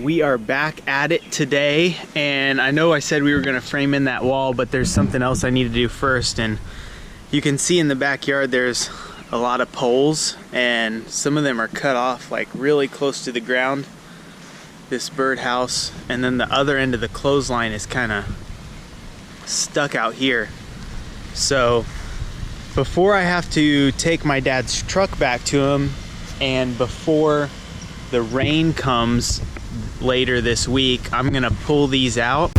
We are back at it today, and I know I said we were going to frame in that wall, but there's something else I need to do first. And you can see in the backyard there's a lot of poles, and some of them are cut off like really close to the ground, this birdhouse, and then the other end of the clothesline is kind of stuck out here. So before I have to take my dad's truck back to him, and before the rain comes later this week, I'm gonna pull these out.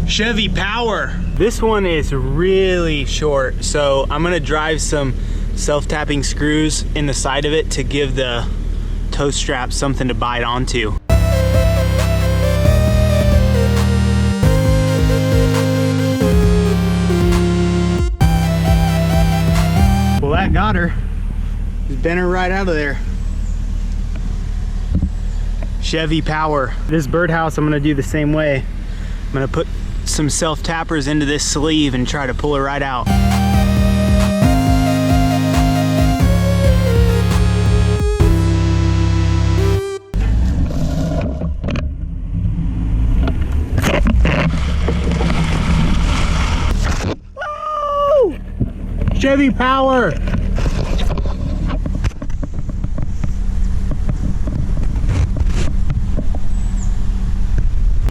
Chevy Power. This one is really short, so I'm gonna drive some self-tapping screws in the side of it to give the tow strap something to bite onto. Well, that got her. Just bent her right out of there. Chevy Power. This birdhouse, I'm gonna do the same way. I'm gonna put some self-tappers into this sleeve and try to pull it right out. Woo! Chevy Power!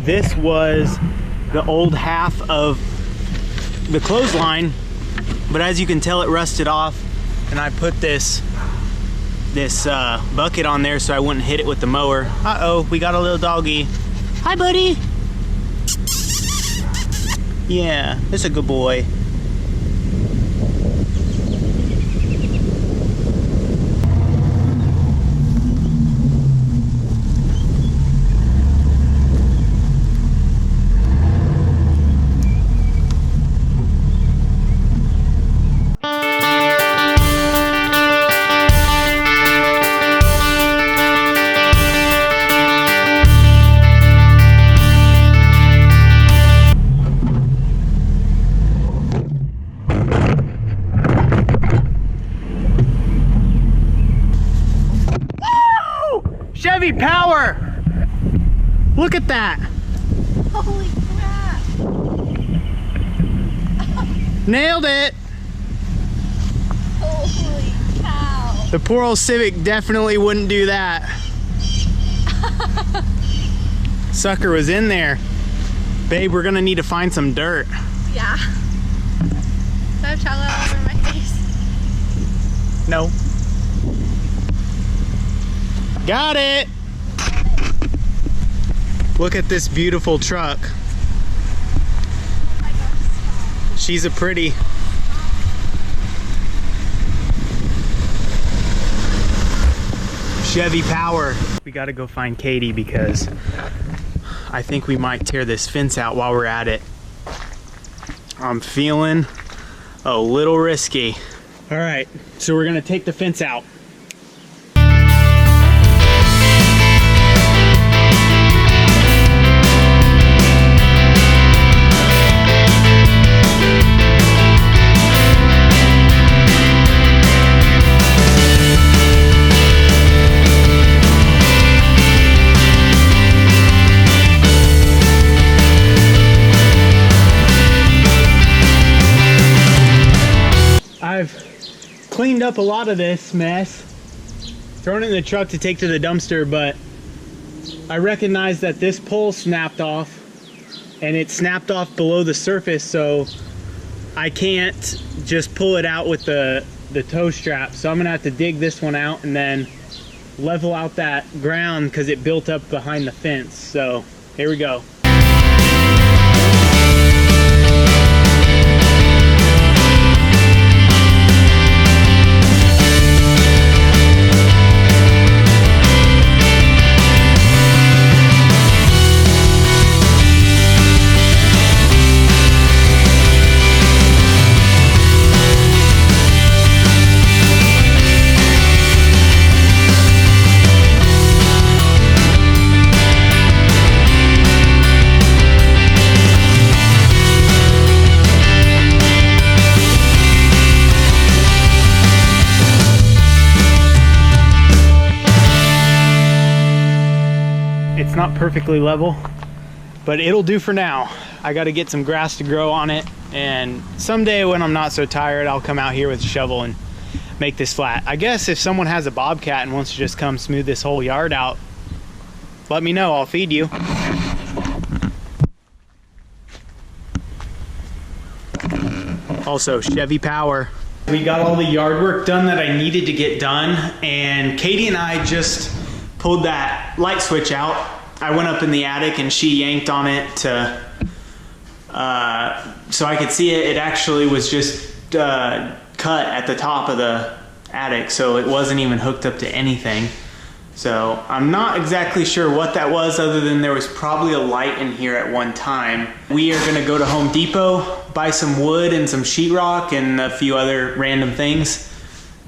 This was the old half of the clothesline, but as you can tell, it rusted off, and I put this bucket on there so I wouldn't hit it with the mower. Uh-oh, we got a little doggy. Hi, buddy. Yeah, that's a good boy. Chevy Power! Look at that! Holy crap! Nailed it! Holy cow! The poor old Civic definitely wouldn't do that. Sucker was in there. Babe, we're gonna need to find some dirt. Yeah. Do I have chocolate all over my face? No. Got it! Look at this beautiful truck. Oh my gosh, She's a pretty. Chevy Power. We gotta go find Katie because I think we might tear this fence out while we're at it. I'm feeling a little risky. All right, so we're gonna take the fence out. I've cleaned up a lot of this mess, thrown it in the truck to take to the dumpster, but I recognized that this pole snapped off, and it snapped off below the surface, so I can't just pull it out with the tow strap. So I'm gonna have to dig this one out and then level out that ground because it built up behind the fence. So here we go. It's not perfectly level, but it'll do for now. I got to get some grass to grow on it, and someday when I'm not so tired, I'll come out here with a shovel and make this flat. I guess if someone has a bobcat and wants to just come smooth this whole yard out, let me know, I'll feed you. Also, Chevy Power. We got all the yard work done that I needed to get done, and Katie and I just pulled that light switch out. I went up in the attic and she yanked on it to so I could see it. It actually was just cut at the top of the attic, so it wasn't even hooked up to anything. So I'm not exactly sure what that was, other than there was probably a light in here at one time. We are gonna go to Home Depot, buy some wood and some sheetrock and a few other random things,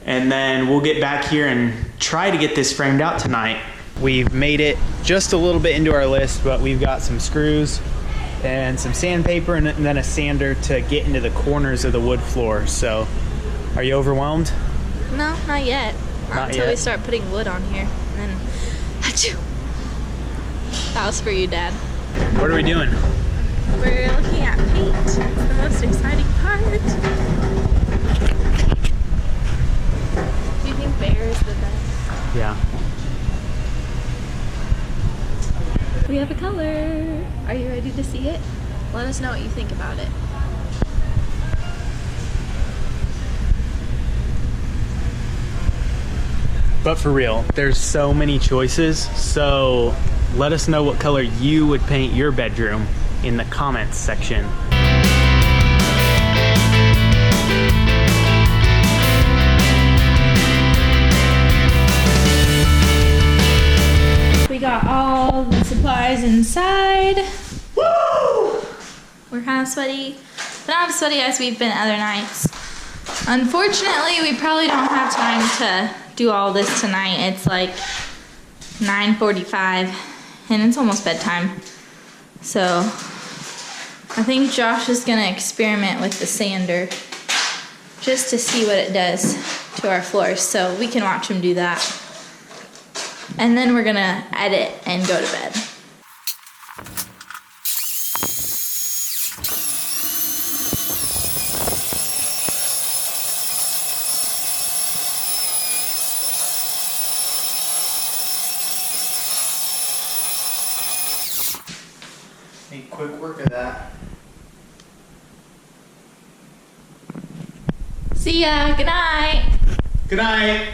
and then we'll get back here and try to get this framed out tonight. We've made it just a little bit into our list, but we've got some screws and some sandpaper and then a sander to get into the corners of the wood floor. So, are you overwhelmed? No, not yet. Not Until yet. we start putting wood on here. And then, achoo. That was for you, Dad. What are we doing? We're looking at paint. It's the most exciting part. Do you think bear is the best? Yeah. We have a color. Are you ready to see it? Let us know what you think about it. But for real, there's so many choices, so let us know what color you would paint your bedroom in the comments section. We got all the supplies inside. Woo! We're kind of sweaty, but not as sweaty as we've been other nights. Unfortunately, we probably don't have time to do all this tonight. It's like 9:45 and it's almost bedtime. So I think Josh is gonna experiment with the sander just to see what it does to our floors, so we can watch him do that. And then we're gonna edit and go to bed. Make quick work of that. See ya, good night. Good night.